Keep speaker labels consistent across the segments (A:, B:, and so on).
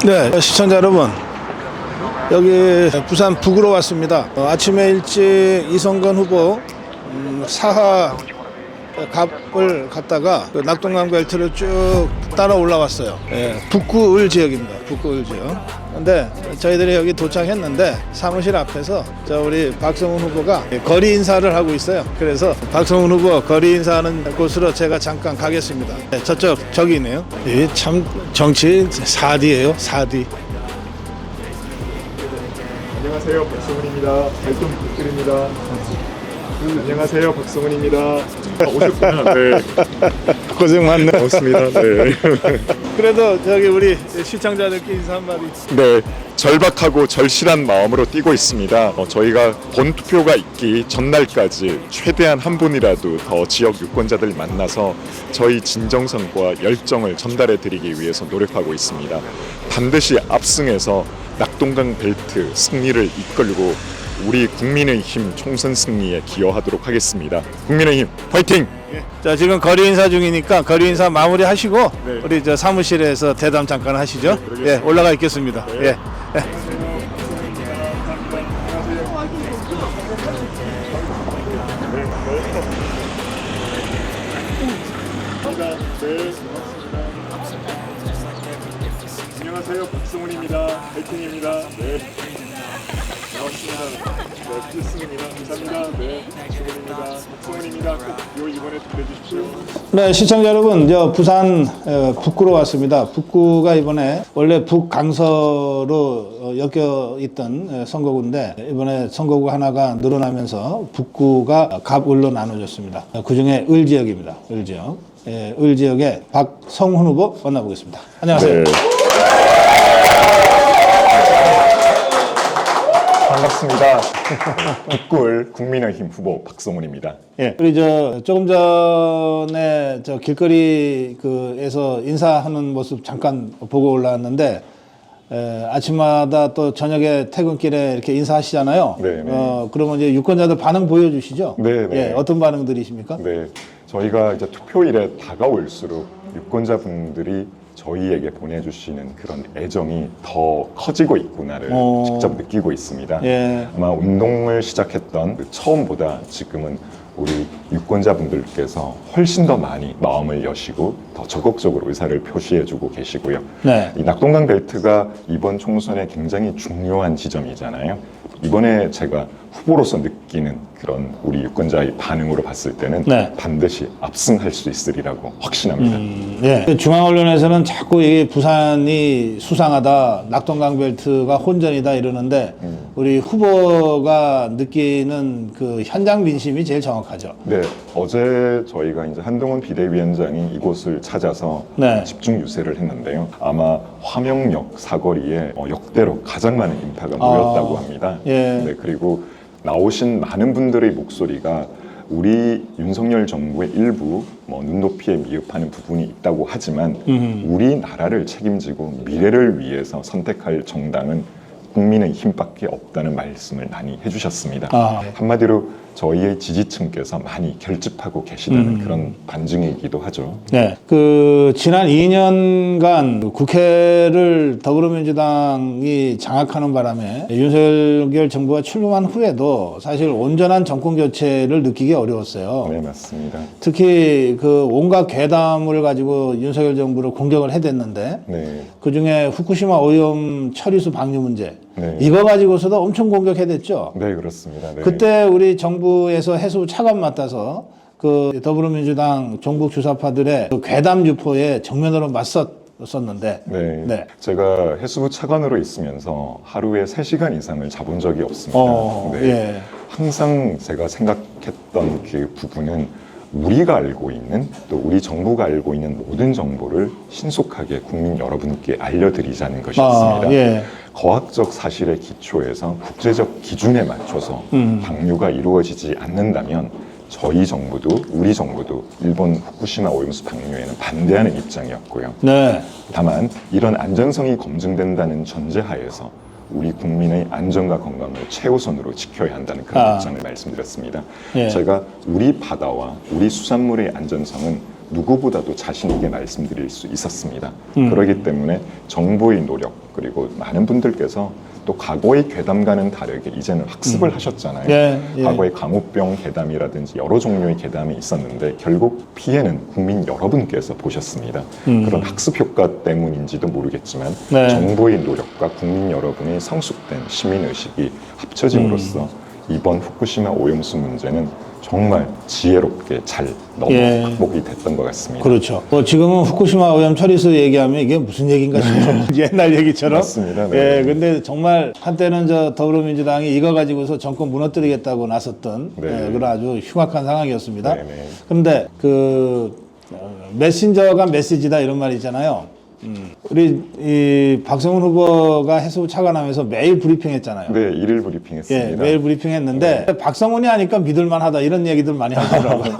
A: 네, 시청자 여러분, 여기 부산 북으로 왔습니다. 아침에 일찍 이성건 후보 사하 갑을 갔다가 그 낙동강 벨트를 쭉 따라 올라왔어요. 예, 북구을 지역입니다. 북구을 지역. 근데 저희들이 여기 도착했는데 사무실 앞에서 우리 박성훈 후보가 거리 인사를 하고 있어요. 그래서 박성훈 후보 거리 인사하는 곳으로 제가 잠깐 가겠습니다. 네, 저기 있네요. 참 정치 4D예요. 4D.
B: 안녕하세요, 박성훈입니다. 잘 좀 부탁드립니다. 안녕하세요, 박성훈입니다. 오셨구나. 네.
A: 고생 많네.
B: 고맙습니다. 네.
A: 그래도 저기 우리 시청자들끼리 인사 한마디.
B: 네, 절박하고 절실한 마음으로 뛰고 있습니다. 저희가 본투표가 있기 전날까지 최대한 한 분이라도 더 지역 유권자들 만나서 저희 진정성과 열정을 전달해 드리기 위해서 노력하고 있습니다. 반드시 압승해서 낙동강 벨트 승리를 이끌고 우리 국민의힘 총선 승리에 기여하도록 하겠습니다. 국민의힘 화이팅!
A: 자, 지금 거리 인사 중이니까 거리 인사 마무리 하시고
B: 네.
A: 우리 저 사무실에서 대담 잠깐 하시죠.
B: 네,
A: 예, 올라가 있겠습니다.
B: 네.
A: 예.
B: 안녕하세요, 박성훈입니다. 화이팅입니다. 네. 반갑습니다. 네, 필승입니다. 감사합니다. 네, 박성훈입니다. 꼭 이번에 들려주십시오.
A: 네, 시청자 여러분, 부산 북구로 왔습니다. 북구가 이번에 원래 북강서로 엮여 있던 선거구인데 이번에 선거구 하나가 늘어나면서 북구가 갑을로 나눠졌습니다. 그 중에 을 지역입니다. 을 지역. 예, 을 지역의 박성훈 후보 만나보겠습니다. 안녕하세요.
B: 네. 반갑습니다. 북구을 국민의힘 후보 박성훈입니다.
A: 예, 우리 조금 전에 길거리에서 인사하는 모습 잠깐 보고 올라왔는데 아침마다 또 저녁에 퇴근길에 이렇게 인사하시잖아요.
B: 네.
A: 그러면 이제 유권자들 반응 보여주시죠?
B: 네.
A: 예, 어떤 반응들이십니까?
B: 네, 저희가 이제 투표일에 다가올수록 유권자분들이 저희에게 보내주시는 그런 애정이 더 커지고 있구나를 직접 느끼고 있습니다.
A: 예.
B: 아마 운동을 시작했던 그 처음보다 지금은 우리 유권자분들께서 훨씬 더 많이 마음을 여시고 더 적극적으로 의사를 표시해주고 계시고요.
A: 네.
B: 이 낙동강 벨트가 이번 총선에 굉장히 중요한 지점이잖아요. 이번에 제가 후보로서 느끼는 그런 우리 유권자의 반응으로 봤을 때는
A: 네.
B: 반드시 압승할 수 있으리라고 확신합니다.
A: 예. 중앙 언론에서는 자꾸 이게 부산이 수상하다, 낙동강 벨트가 혼전이다 이러는데 우리 후보가 느끼는 그 현장 민심이 제일 정확하죠.
B: 네, 어제 저희가 이제 한동훈 비대위원장이 이곳을 찾아서
A: 네.
B: 집중 유세를 했는데요. 아마 화명역 사거리에 역대로 가장 많은 인파가 모였다고 합니다.
A: 예.
B: 네, 그리고 나오신 많은 분들의 목소리가 우리 윤석열 정부의 일부 눈높이에 미흡하는 부분이 있다고 하지만 우리나라를 책임지고 미래를 위해서 선택할 정당은 국민의 힘밖에 없다는 말씀을 많이 해주셨습니다. 한마디로 저희의 지지층께서 많이 결집하고 계시다는 그런 반증이기도 하죠.
A: 네. 지난 2년간 국회를 더불어민주당이 장악하는 바람에 윤석열 정부가 출범한 후에도 사실 온전한 정권 교체를 느끼기 어려웠어요.
B: 네, 맞습니다.
A: 특히 온갖 괴담을 가지고 윤석열 정부를 공격을 해댔는데
B: 네.
A: 그 중에 후쿠시마 오염 처리수 방류 문제
B: 네.
A: 이거 가지고서도 엄청 공격해댔죠.
B: 네, 그렇습니다. 네.
A: 그때 우리 정부에서 해수부 차관 맡아서 더불어민주당 종북 주사파들의 괴담 유포에 정면으로 맞섰었는데
B: 네.
A: 네.
B: 제가 해수부 차관으로 있으면서 하루에 3시간 이상을 자본 적이 없습니다. 네.
A: 예.
B: 항상 제가 생각했던 그 부분은 우리가 알고 있는 또 우리 정부가 알고 있는 모든 정보를 신속하게 국민 여러분께 알려드리자는 것이었습니다.
A: 예.
B: 과학적 사실에 기초해서 국제적 기준에 맞춰서 방류가 이루어지지 않는다면 저희 정부도 우리 정부도 일본 후쿠시마 오염수 방류에는 반대하는 입장이었고요.
A: 네.
B: 다만 이런 안전성이 검증된다는 전제하에서 우리 국민의 안전과 건강을 최우선으로 지켜야 한다는 그런 입장을 말씀드렸습니다.
A: 예.
B: 제가 우리 바다와 우리 수산물의 안전성은 누구보다도 자신 있게 말씀드릴 수 있었습니다. 그렇기 때문에 정부의 노력 그리고 많은 분들께서 또 과거의 괴담과는 다르게 이제는 학습을 하셨잖아요.
A: 예, 예.
B: 과거에 강우병 괴담이라든지 여러 종류의 괴담이 있었는데 결국 피해는 국민 여러분께서 보셨습니다. 그런 학습 효과 때문인지도 모르겠지만
A: 네.
B: 정부의 노력과 국민 여러분의 성숙된 시민의식이 합쳐짐으로써 이번 후쿠시마 오염수 문제는 정말 지혜롭게 잘
A: 예.
B: 극복이 됐던 것 같습니다.
A: 그렇죠. 지금은 후쿠시마 오염 처리수 얘기하면 이게 무슨 얘기인가 싶어요. 옛날 얘기처럼.
B: 맞습니다. 네.
A: 예, 근데 정말 한때는 더불어민주당이 이거 가지고서 정권 무너뜨리겠다고 나섰던
B: 네.
A: 그런 아주 흉악한 상황이었습니다.
B: 네, 네.
A: 그런데 메신저가 메시지다 이런 말이 있잖아요. 우리 이 박성훈 후보가 해수부 차관하면서 매일 브리핑했잖아요.
B: 네, 일일 브리핑했습니다.
A: 예, 매일 브리핑했는데 박성훈이 하니까 믿을만하다 이런 얘기들 많이 하더라고요.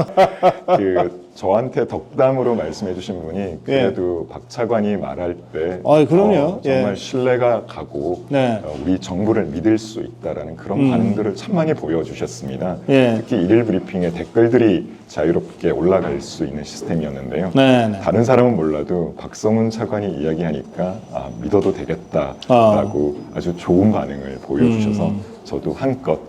B: 저한테 덕담으로 말씀해주신 분이 그래도 박 차관이 말할 때
A: 그럼요.
B: 정말
A: 예.
B: 신뢰가 가고
A: 네.
B: 우리 정부를 믿을 수 있다라는 그런 반응들을 참 많이 보여주셨습니다.
A: 예.
B: 특히 일일 브리핑에 댓글들이 자유롭게 올라갈 수 있는 시스템이었는데요.
A: 네, 네.
B: 다른 사람은 몰라도 박성훈 차관이 이야기하니까 믿어도 되겠다라고 아주 좋은 반응을 보여주셔서 저도 한껏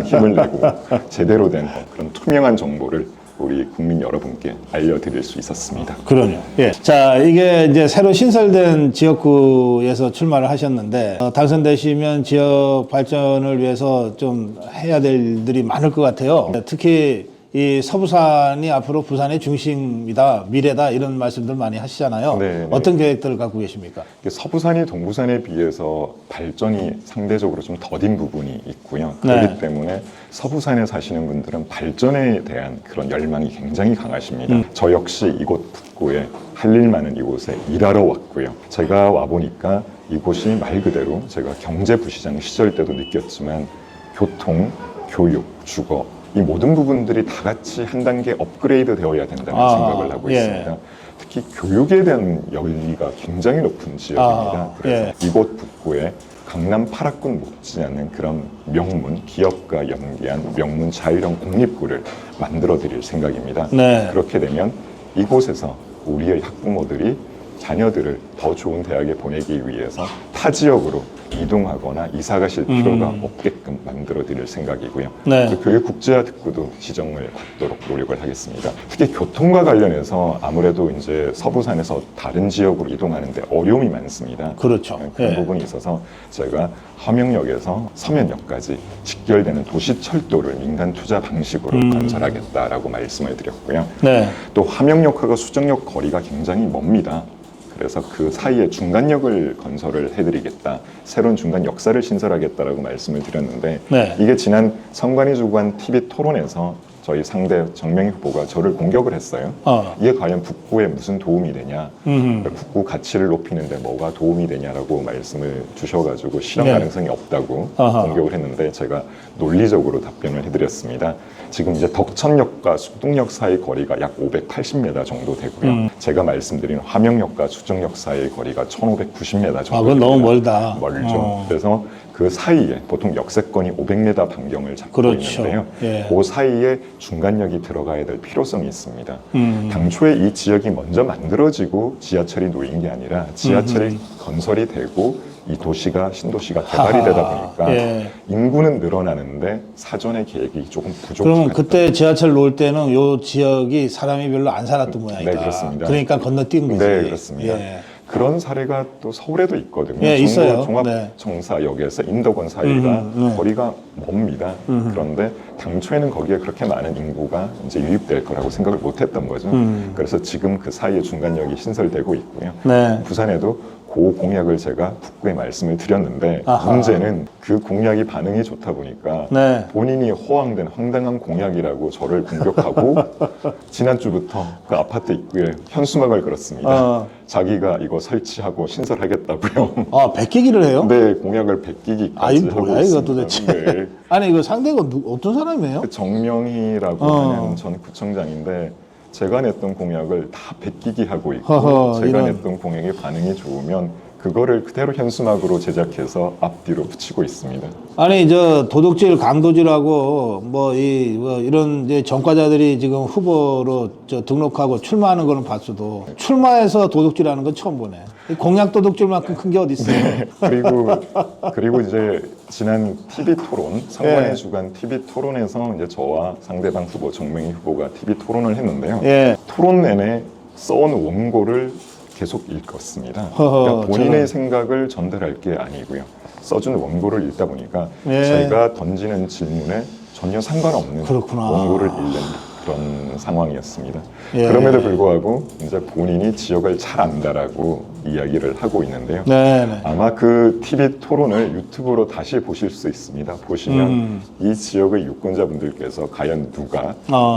B: 힘을 내고 제대로 된 그런 투명한 정보를 우리 국민 여러분께 알려드릴 수 있었습니다.
A: 그러요. 예. 자, 이게 이제 새로 신설된 지역구에서 출마를 하셨는데 당선되시면 지역 발전을 위해서 좀 해야 될 일들이 많을 것 같아요. 특히 이 서부산이 앞으로 부산의 중심이다, 미래다 이런 말씀들 많이 하시잖아요.
B: 네,
A: 어떤 계획들을 갖고 계십니까?
B: 서부산이 동부산에 비해서 발전이 상대적으로 좀 더딘 부분이 있고요. 그렇기
A: 네.
B: 때문에 서부산에 사시는 분들은 발전에 대한 그런 열망이 굉장히 강하십니다. 저 역시 이곳 북구에 할 일 많은 이곳에 일하러 왔고요. 제가 와보니까 이곳이 말 그대로 제가 경제부시장 시절 때도 느꼈지만 교통, 교육, 주거 이 모든 부분들이 다 같이 한 단계 업그레이드 되어야 된다는 생각을 하고 있습니다. 특히 교육에 대한 열의가 굉장히 높은 지역입니다. 그래서 이곳 북구에 강남 8학군 못지않은 그런 명문 기업과 연계한 명문 자율형 공립구를 만들어 드릴 생각입니다.
A: 네.
B: 그렇게 되면 이곳에서 우리의 학부모들이 자녀들을 더 좋은 대학에 보내기 위해서 타 지역으로 이동하거나 이사 가실 필요가 없게끔 만들어 드릴 생각이고요.
A: 네.
B: 그 교육 국제화 특구도 지정을 받도록 노력을 하겠습니다. 특히 교통과 관련해서 아무래도 이제 서부산에서 다른 지역으로 이동하는데 어려움이 많습니다.
A: 그렇죠.
B: 그런
A: 예.
B: 부분이 있어서 제가 함영역에서 서면역까지 직결되는 도시철도를 민간 투자 방식으로 건설하겠다라고 말씀을 드렸고요.
A: 네.
B: 또 함영역하고 수정역 거리가 굉장히 멉니다. 그래서 그 사이에 중간역을 건설을 해드리겠다, 새로운 중간 역사를 신설하겠다라고 말씀을 드렸는데
A: 네.
B: 이게 지난 선관위 주관 TV 토론에서 저희 상대 정명희 후보가 저를 공격을 했어요. 이게 과연 북구에 무슨 도움이 되냐, 북구 가치를 높이는데 뭐가 도움이 되냐라고 말씀을 주셔가지고 실현
A: 네.
B: 가능성이 없다고
A: 아하.
B: 공격을 했는데 제가 논리적으로 답변을 해드렸습니다. 지금 이제 덕천역과 숙동역 사이 거리가 약 580m 정도 되고요. 제가 말씀드린 화명역과 수정역 사이의 거리가 1590m 정도.
A: 그건 너무 멀다.
B: 멀죠. 그래서 그 사이에 보통 역세권이 500m 반경을 잡고
A: 그렇죠.
B: 있는데요.
A: 예.
B: 그 사이에 중간역이 들어가야 될 필요성이 있습니다. 당초에 이 지역이 먼저 만들어지고 지하철이 놓인 게 아니라 지하철이 건설이 되고 이 도시가 신도시가 개발이 되다 보니까
A: 예.
B: 인구는 늘어나는데 사전의 계획이 조금 부족하다.
A: 그러면 그때 지하철 놓을 때는 요 지역이 사람이 별로 안 살았던 모양이다.
B: 네, 그렇습니다.
A: 그러니까 건너뛴 거지.
B: 네, 그렇습니다.
A: 예.
B: 그런 사례가 또 서울에도 있거든요.
A: 예, 있어요.
B: 종합청사역에서 인덕원 사이가 거리가 멉니다. 그런데 당초에는 거기에 그렇게 많은 인구가 이제 유입될 거라고 생각을 못했던 거죠. 그래서 지금 그 사이에 중간역이 신설되고 있고요.
A: 네.
B: 부산에도 그 공약을 제가 북구에 말씀을 드렸는데
A: 아하.
B: 문제는 그 공약이 반응이 좋다 보니까
A: 네.
B: 본인이 호황된 황당한 공약이라고 저를 공격하고 지난주부터 그 아파트 입구에 현수막을 걸었습니다. 자기가 이거 설치하고 신설하겠다고요.
A: 베끼기를 해요?
B: 네, 공약을 베끼기까지
A: 이
B: 하고
A: 뭐야 이거
B: 있습니다.
A: 도대체?
B: 네.
A: 아니 이거 상대가 어떤 사람이에요?
B: 그 정명희라고 하는 전 구청장인데 제가 냈던 공약을 다 베끼기 하고 있고
A: 허허,
B: 제가
A: 이런.
B: 냈던 공약의 반응이 좋으면 그거를 그대로 현수막으로 제작해서 앞뒤로 붙이고 있습니다.
A: 아니 저 도둑질 강도질하고 뭐 이런 이제 전과자들이 지금 후보로 저 등록하고 출마하는 거는 봤어도 출마해서 도둑질하는 건 처음 보네. 이 공약 도둑질만큼 큰 게 어디 있어요?
B: 네. 그리고 이제 지난 TV 토론 선관위 주간 TV 토론에서 이제 저와 상대방 후보 정명희 후보가 TV 토론을 했는데요.
A: 예.
B: 토론 내내 써온 원고를 계속 읽었습니다.
A: 허허,
B: 그러니까 본인의 생각을 전달할 게 아니고요. 써준 원고를 읽다 보니까
A: 예.
B: 제가 던지는 질문에 전혀 상관없는
A: 그렇구나.
B: 원고를 읽는 그런 상황이었습니다.
A: 예.
B: 그럼에도 불구하고 이제 본인이 지역을 잘 안다라고 이야기를 하고 있는데요.
A: 네.
B: 아마 그 TV 토론을 유튜브로 다시 보실 수 있습니다. 보시면 이 지역의 유권자분들께서 과연 누가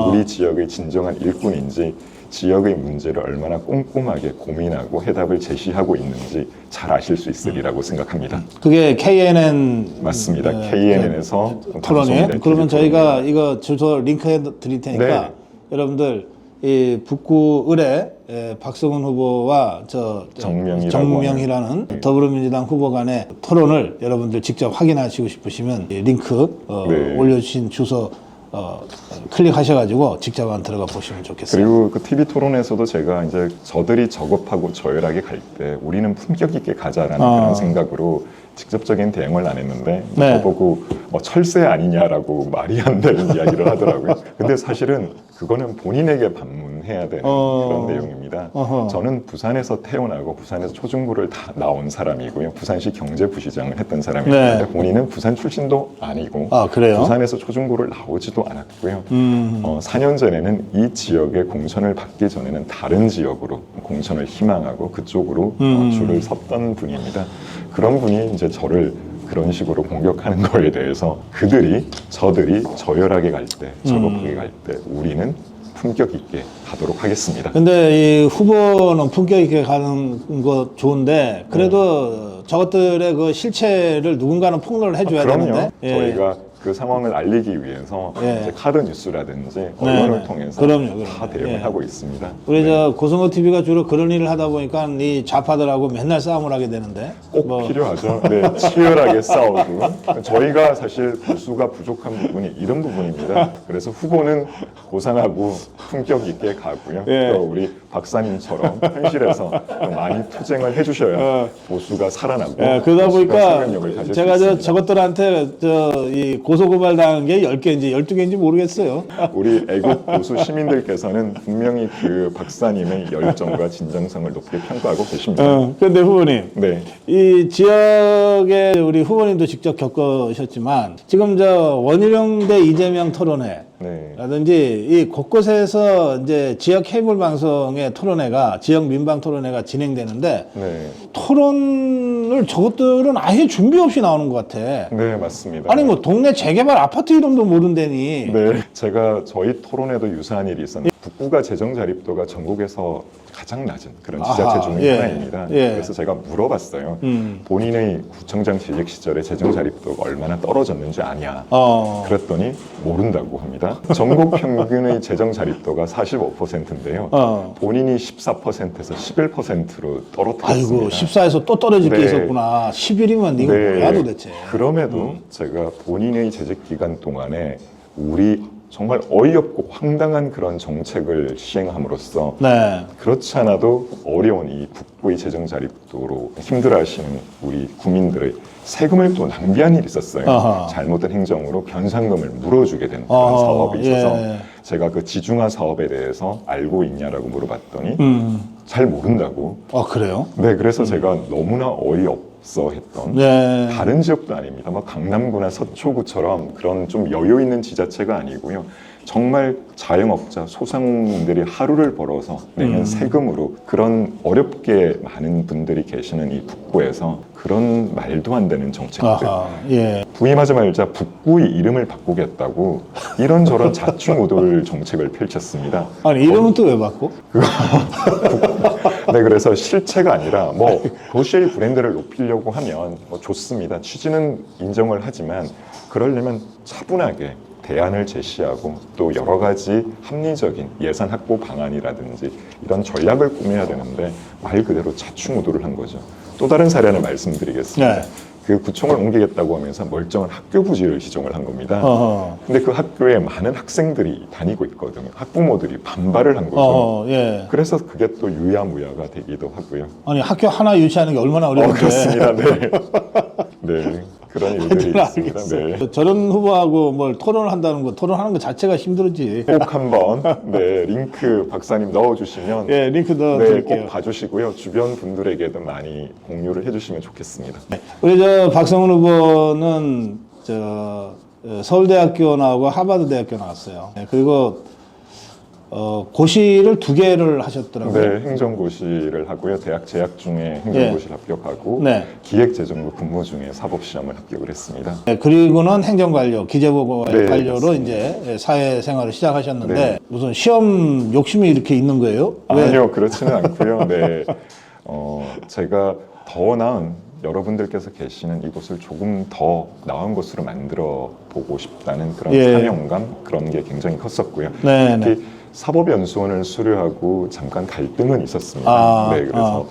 B: 우리 지역의 진정한 일꾼인지 지역의 문제를 얼마나 꼼꼼하게 고민하고 해답을 제시하고 있는지 잘 아실 수 있으리라고 생각합니다.
A: 그게 KNN
B: 맞습니다. KNN에서
A: 토론이에요? 그러면 저희가 이거 주소 링크해 드릴 테니까
B: 네.
A: 여러분들 이 북구 을의 박성훈 후보와 정명희라는 더불어민주당 후보 간의 토론을 여러분들 직접 확인하시고 싶으시면 이 링크
B: 네.
A: 올려주신 주소 클릭하셔가지고 직접 한번 들어가 보시면 좋겠어요.
B: 그리고 그 TV 토론에서도 제가 이제 저들이 저급하고 저열하게 갈 때 우리는 품격 있게 가자라는 그런 생각으로 직접적인 대응을 안 했는데
A: 네.
B: 저보고 철새 아니냐라고 말이 안 되는 이야기를 하더라고요. 근데 사실은 그거는 본인에게 반문해야 되는 그런 내용입니다. 저는 부산에서 태어나고 부산에서 초중고를 다 나온 사람이고요. 부산시 경제부시장을 했던 사람인데
A: 네.
B: 본인은 부산 출신도 아니고
A: 그래요?
B: 부산에서 초중고를 나오지도 않았고요. 4년 전에는 이 지역에 공천을 받기 전에는 다른 지역으로 공천을 희망하고 그쪽으로 줄을 섰던 분입니다. 그런 분이 이제 저를 그런 식으로 공격하는 거에 대해서 저들이 저열하게 갈 때, 저급하게 갈 때 우리는 품격 있게 가도록 하겠습니다.
A: 근데 이 후보는 품격 있게 가는 거 좋은데 그래도 저것들의 그 실체를 누군가는 폭로를 해줘야
B: 그럼요.
A: 되는데
B: 저희가 그 상황을 알리기 위해서 이제 카드 뉴스라든지 언론을 통해서
A: 그럼요.
B: 다 대응을 하고 있습니다.
A: 우리 저 고성호 TV가 주로 그런 일을 하다 보니까 이 좌파들하고 맨날 싸움을 하게 되는데
B: 꼭 필요하죠. 네, 치열하게 싸우고 저희가 사실 보수가 부족한 부분이 이런 부분입니다. 그래서 후보는 고상하고 품격 있게 가고요. 또 우리 박사님처럼 현실에서 또 많이 투쟁을 해주셔야 보수가 살아나고
A: 그러다 보니까
B: 생명력을 가질
A: 제가
B: 수 있습니다.
A: 저것들한테 이 고소고발 당한 게 10개인지 12개인지 모르겠어요.
B: 우리 애국 보수 시민들께서는 분명히 그 박사님의 열정과 진정성을 높게 평가하고 계십니다.
A: 그런데 후보님,
B: 네.
A: 이 지역에 우리 후보님도 직접 겪으셨지만 지금 저 원희룡 대 이재명 토론회
B: 네.
A: 라든지 이 곳곳에서 이제 지역 케이블 방송의 토론회가 지역 민방 토론회가 진행되는데
B: 네.
A: 토론을 저것들은 아예 준비 없이 나오는 것 같아.
B: 네, 맞습니다.
A: 아니 뭐 동네 재개발 아파트 이름도 모른다니.
B: 네, 제가 저희 토론에도 유사한 일이 있었는데 북구가 재정 자립도가 전국에서 가장 낮은 그런 지자체 중에 하나입니다. 그래서 제가 물어봤어요. 본인의 구청장 재직 시절에 재정 자립도가 얼마나 떨어졌는지 아냐. 그랬더니 모른다고 합니다. 전국 평균의 재정 자립도가 45%인데요. 본인이 14%에서 11%로 떨어뜨렸습니다.
A: 아이고 14에서 또 떨어질 게
B: 네.
A: 있었구나. 10일이면 이거 뭐야 도대체.
B: 그럼에도 제가 본인의 재직 기간 동안에 우리 정말 어이없고 황당한 그런 정책을 시행함으로써 그렇지 않아도 어려운 이 북부의 재정 자립도로 힘들어하시는 우리 국민들의 세금을 또 낭비한 일이 있었어요. 잘못된 행정으로 변상금을 물어주게 된 그런 사업이 있어서 제가 그 지중화 사업에 대해서 알고 있냐라고 물어봤더니 잘 모른다고.
A: 그래요?
B: 네, 그래서 제가 너무나 어이없어 했던 다른 지역도 아닙니다. 뭐 강남구나 서초구처럼 그런 좀 여유 있는 지자체가 아니고요. 정말 자영업자, 소상공인들이 하루를 벌어서 내는 세금으로 그런 어렵게 많은 분들이 계시는 이 북구에서 그런 말도 안 되는 정책들. 부임하지 말자 북구의 이름을 바꾸겠다고 이런저런 자충우돌 정책을 펼쳤습니다.
A: 아니 이름은 또 왜 바꿔?
B: 네, 그래서 실체가 아니라 뭐 도시의 브랜드를 높이려고 하면 뭐 좋습니다. 취지는 인정을 하지만 그러려면 차분하게 대안을 제시하고 또 여러 가지 합리적인 예산 확보 방안이라든지 이런 전략을 꾸며야 되는데 말 그대로 자충우돌을 한 거죠. 또 다른 사례 하나 말씀드리겠습니다.
A: 네.
B: 그 구청을 옮기겠다고 하면서 멀쩡한 학교 부지를 지정을 한 겁니다.
A: 어허.
B: 근데 그 학교에 많은 학생들이 다니고 있거든요. 학부모들이 반발을 한 거죠.
A: 예.
B: 그래서 그게 또 유야무야가 되기도 하고요.
A: 아니 학교 하나 유치하는 게 얼마나 어려운데.
B: 그렇습니다. 네. 네. 그런 일들이 있습니다. 네.
A: 저런 후보하고 뭘 토론을 한다는 거, 토론하는 거 자체가 힘들지.
B: 꼭 한번 네, 링크 박사님 넣어주시면
A: 예, 링크 넣어
B: 네,
A: 드릴게요.
B: 꼭 봐주시고요. 주변 분들에게도 많이 공유를 해주시면 좋겠습니다.
A: 우리 저 박성훈 후보는 서울대학교 나오고 하버드대학교 나왔어요. 네, 그리고 고시를 2개를 하셨더라고요.
B: 네, 행정고시를 하고요. 대학 재학 중에 행정고시를 합격하고
A: 네.
B: 기획재정부 근무 중에 사법시험을 합격을 했습니다.
A: 네, 그리고는 행정관료, 기재부
B: 네,
A: 관료로
B: 맞습니다.
A: 이제 사회생활을 시작하셨는데
B: 네.
A: 무슨 시험 욕심이 이렇게 있는 거예요? 왜?
B: 아니요, 그렇지는 않고요. 네, 제가 더 나은 여러분들께서 계시는 이곳을 조금 더 나은 곳으로 만들어 보고 싶다는 그런
A: 예.
B: 사명감 그런 게 굉장히 컸었고요.
A: 네,
B: 특히 사법연수원을 수료하고 잠깐 갈등은 있었습니다.
A: 아,
B: 네, 그래서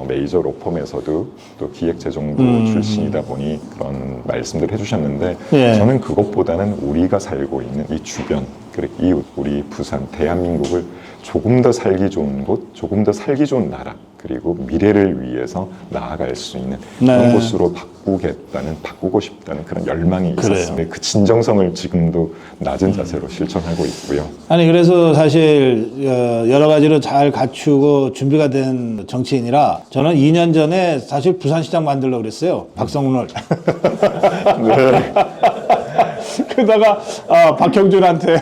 B: 메이저 로펌에서도 또 기획재정부 출신이다 보니 그런 말씀들을 해주셨는데
A: 예.
B: 저는 그것보다는 우리가 살고 있는 이 주변 그리고 이웃 우리 부산 대한민국을 조금 더 살기 좋은 곳, 조금 더 살기 좋은 나라 그리고 미래를 위해서 나아갈 수 있는 그런
A: 네.
B: 곳으로 바꾸고 싶다는 그런 열망이 있었습니다. 그 진정성을 지금도 낮은 자세로 실천하고 있고요.
A: 아니 그래서 사실 여러 가지로 잘 갖추고 준비가 된 정치인이라 저는 2년 전에 사실 부산시장 만들려고 그랬어요. 박성훈을.
B: 네.
A: 그러다가 박형준한테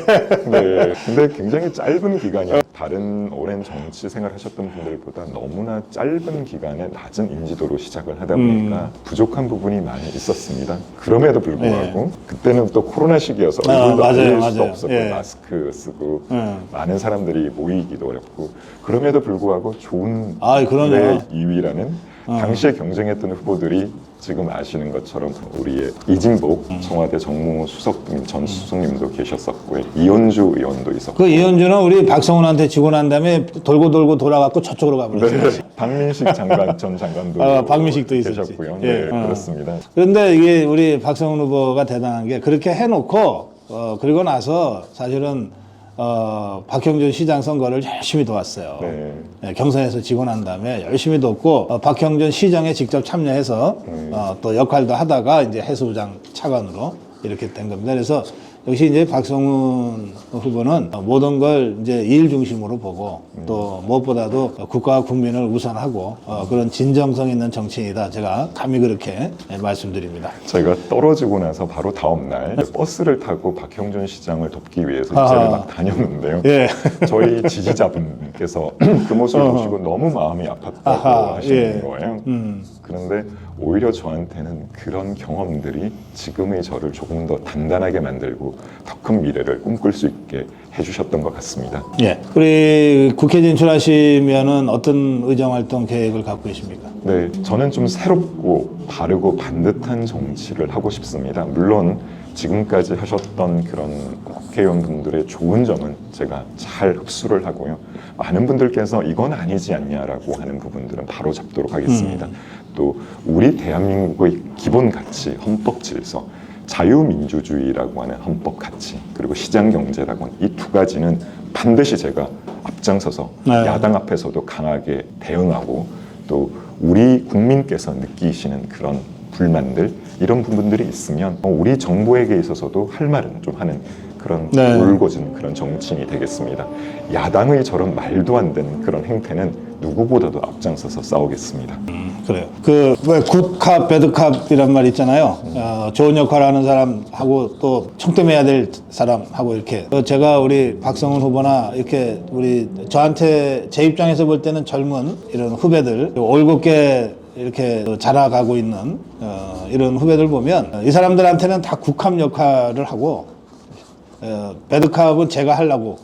B: 네. 근데 굉장히 짧은 기간이요. 다른 오랜 정치 생활 하셨던 분들보다 너무나 짧은 기간에 낮은 인지도로 시작을 하다 보니까 부족한 부분이 많이 있었습니다. 그럼에도 불구하고 그때는 또 코로나 시기여서 얼굴도 알릴 수도 없었고
A: 예.
B: 마스크 쓰고 많은 사람들이 모이기도 어렵고 그럼에도 불구하고 좋은
A: 그러네요.
B: 2위라는 당시에 경쟁했던 후보들이 지금 아시는 것처럼 우리의 이진복 청와대 정무수석 전 수석님도 계셨었고요. 이현주 의원도 있었고
A: 그 이현주는 우리 박성훈한테 지고 난 다음에 돌고 돌아갖고 저쪽으로 가버렸어요.
B: 네, 박민식 장관 전 장관도
A: 박민식도 있었지.
B: 계셨고요.
A: 예.
B: 네, 그렇습니다.
A: 그런데 이게 우리 박성훈 후보가 대단한 게 그렇게 해놓고 그리고 나서 사실은 박형준 시장 선거를 열심히 도왔어요.
B: 네.
A: 네, 경선에서 지고 난 다음에 열심히 돕고 박형준 시정에 직접 참여해서 또 역할도 하다가 이제 해수부장 차관으로 이렇게 된 겁니다. 그래서 역시 이제 박성훈 후보는 모든 걸 이제 일 중심으로 보고 또 무엇보다도 국가와 국민을 우선하고 그런 진정성 있는 정치인이다. 제가 감히 그렇게 말씀드립니다.
B: 저희가 떨어지고 나서 바로 다음 날 버스를 타고 박형준 시장을 돕기 위해서 이제를 막 다녔는데요.
A: 예.
B: 저희 지지자분께서 그 모습을 보시고 너무 마음이 아팠다고 하시는 거예요. 그런데 오히려 저한테는 그런 경험들이 지금의 저를 조금 더 단단하게 만들고 더 큰 미래를 꿈꿀 수 있게 해주셨던 것 같습니다.
A: 예. 우리 국회 진출하시면은 어떤 의정 활동 계획을 갖고 계십니까?
B: 네, 저는 좀 새롭고 바르고 반듯한 정치를 하고 싶습니다. 물론 지금까지 하셨던 그런 국회의원분들의 좋은 점은 제가 잘 흡수를 하고요. 많은 분들께서 이건 아니지 않냐라고 하는 부분들은 바로 잡도록 하겠습니다. 또 우리 대한민국의 기본 가치, 헌법 질서, 자유민주주의라고 하는 헌법 가치, 그리고 시장경제라고 하는 이 2가지는 반드시 제가 앞장서서 야당 앞에서도 강하게 대응하고 또 우리 국민께서 느끼시는 그런 불만들 이런 부분들이 있으면 우리 정부에게 있어서도 할 말은 좀 하는 그런 울고진 그런 정치인이 되겠습니다. 야당의 저런 말도 안 되는 그런 행태는 누구보다도 앞장서서 싸우겠습니다.
A: 그래요. 그 왜 굿캅, 배드캅이란 말 있잖아요. 좋은 역할을 하는 사람하고 또 청렴해야 될 사람하고 이렇게. 제가 우리 박성훈 후보나 이렇게 우리 저한테 제 입장에서 볼 때는 젊은 이런 후배들 올곧게 이렇게 자라가고 있는 이런 후배들 보면 이 사람들한테는 다 굿캅 역할을 하고 배드캅은 제가 하려고.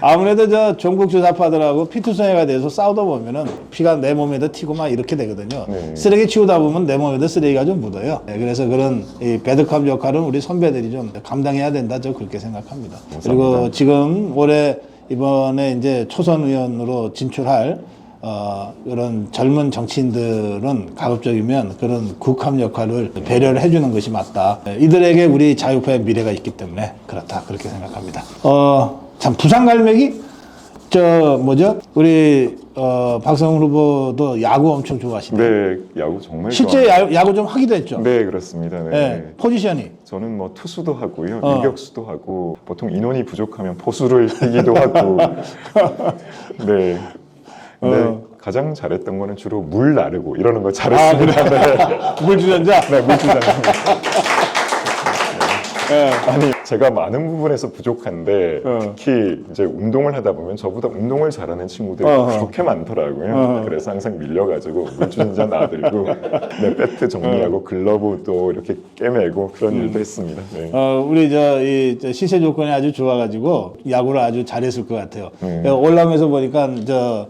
A: 아무래도 저 종북 주사파들하고 피투성이가 돼서 싸우다 보면은 피가 내 몸에도 튀고 막 이렇게 되거든요. 쓰레기 치우다 보면 내 몸에도 쓰레기가 좀 묻어요. 그래서 그런 이 배드캅 역할은 우리 선배들이 좀 감당해야 된다. 저 그렇게 생각합니다. 감사합니다. 그리고 지금 올해 이번에 이제 초선 의원으로 진출할 이런 젊은 정치인들은 가급적이면 그런 국함 역할을 배려를 해주는 것이 맞다. 이들에게 우리 자유파의 미래가 있기 때문에 그렇다. 그렇게 생각합니다. 참 부산 갈매기? 우리 박성훈 후보도 야구 엄청 좋아하시네요.
B: 네, 야구 정말
A: 실제 야구 좀 하기도 했죠.
B: 네, 그렇습니다. 네.
A: 네, 포지션이.
B: 저는 뭐 투수도 하고요, 유격수도 하고, 보통 인원이 부족하면 포수를 뛰기도 하고, 네. 근데 가장 잘했던 거는 주로 물 나르고 이러는 거 잘했습니다. 네.
A: 물주전자.
B: 네, 물주전자. 네. 아니, 제가 많은 부분에서 부족한데 특히 이제 운동을 하다 보면 저보다 운동을 잘하는 친구들이 그렇게 많더라고요. 그래서 항상 밀려가지고 물주전자 놔들고 네, 배트 정리하고 글러브도 이렇게 꿰매고 그런 일도 했습니다. 네.
A: 우리 이 시세 조건이 아주 좋아가지고 야구를 아주 잘했을 것 같아요. 올라오면서 보니까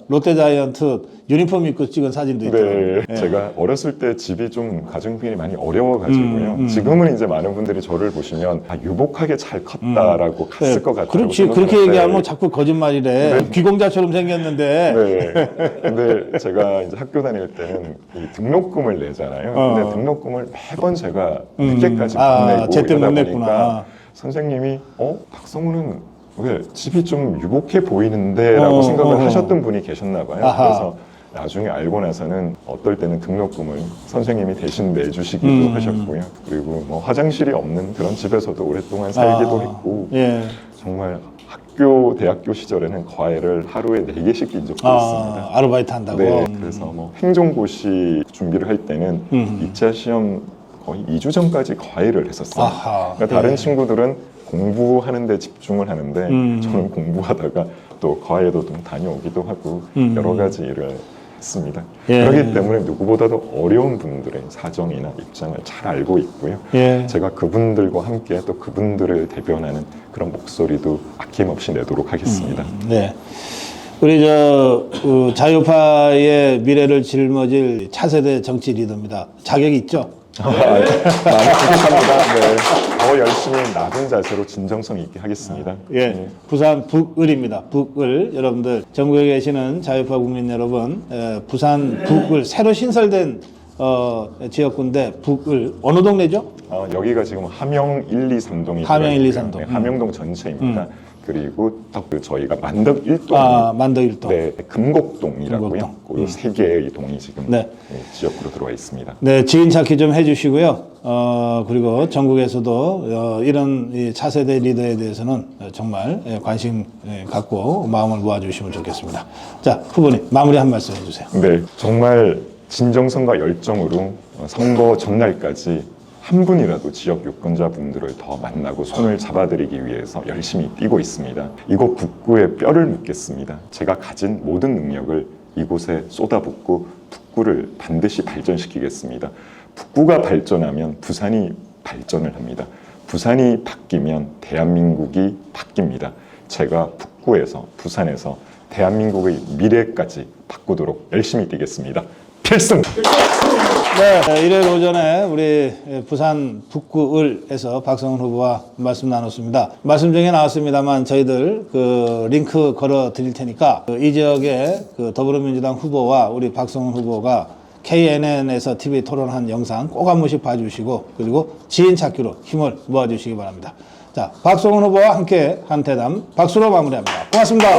A: 롯데자이언트 유니폼 입고 찍은 사진도 있더라고요.
B: 네, 제가 어렸을 때 집이 좀 가정비이 많이 어려워가지고요. 지금은 이제 많은 분들이 저를 보시면 유복하게 잘 컸다라고 갔을 것 같아요.
A: 그렇지. 그렇게 얘기하면 자꾸 거짓말이래. 귀공자처럼 생겼는데.
B: 네. 근데 제가 이제 학교 다닐 때는 이 등록금을 내잖아요. 근데 등록금을 매번 제가 늦게까지 못 내고
A: 제때 못
B: 이러다
A: 냈구나.
B: 보니까 선생님이 박성훈은 왜 집이 좀 유복해 보이는데 라고 생각을 하셨던 분이 계셨나 봐요.
A: 아하.
B: 그래서 나중에 알고 나서는 어떨 때는 등록금을 선생님이 대신 내주시기도 하셨고요. 그리고 뭐 화장실이 없는 그런 집에서도 오랫동안 살기도 했고
A: 예.
B: 정말 학교, 대학교 시절에는 과외를 하루에 4개씩 낀 적도 있습니다.
A: 아르바이트 한다고?
B: 네, 그래서 뭐 행정고시 준비를 할 때는 2차 시험 거의 2주 전까지 과외를 했었어요.
A: 아하.
B: 그러니까 다른
A: 예.
B: 친구들은 공부하는 데 집중을 하는데 저는 공부하다가 또 과외도 좀 다녀오기도 하고 여러 가지 일을 했습니다.
A: 예.
B: 그렇기 때문에 누구보다도 어려운 분들의 사정이나 입장을 잘 알고 있고요.
A: 예.
B: 제가 그분들과 함께 또 그분들을 대변하는 그런 목소리도 아낌없이 내도록 하겠습니다.
A: 네. 우리 자유파의 미래를 짊어질 차세대 정치 리더입니다. 자격이 있죠?
B: 많이 부족합니다. 네. 더 열심히 낮은 자세로 진정성 있게 하겠습니다.
A: 예,
B: 네.
A: 부산 북을입니다. 북을 여러분들 전국에 계시는 자유파 국민 여러분, 부산 북을 새로 신설된 지역구인데 북을 어느 동네죠?
B: 여기가 지금 함영 1, 2, 3동이
A: 함영 1, 2, 3동.
B: 네, 함영동 전체입니다. 그리고 또 저희가 만덕 1동,
A: 만덕 1동.
B: 네, 금곡동이라고요.
A: 금곡동.
B: 그 세 개의 동이 지금
A: 네.
B: 지역구로 들어와 있습니다.
A: 네, 지인 찾기 좀 해주시고요. 그리고 전국에서도 이런 이 차세대 리더에 대해서는 정말 관심 갖고 마음을 모아주시면 좋겠습니다. 자, 후보님 마무리 한 말씀 해주세요.
B: 네, 정말 진정성과 열정으로 선거 전날까지 한 분이라도 지역 유권자분들을 더 만나고 손을 잡아드리기 위해서 열심히 뛰고 있습니다. 이곳 북구에 뼈를 묻겠습니다. 제가 가진 모든 능력을 이곳에 쏟아붓고 북구를 반드시 발전시키겠습니다. 북구가 발전하면 부산이 발전을 합니다. 부산이 바뀌면 대한민국이 바뀝니다. 제가 북구에서 부산에서 대한민국의 미래까지 바꾸도록 열심히 뛰겠습니다. 필승!
A: 네, 일요일 오전에 우리 부산 북구을에서 박성훈 후보와 말씀 나눴습니다. 말씀 중에 나왔습니다만 저희들 그 링크 걸어 드릴 테니까 이 지역의 그 더불어민주당 후보와 우리 박성훈 후보가 KNN에서 TV 토론한 영상 꼭 한 번씩 봐주시고 그리고 지인 찾기로 힘을 모아주시기 바랍니다. 자, 박성훈 후보와 함께 한 대담 박수로 마무리합니다. 고맙습니다.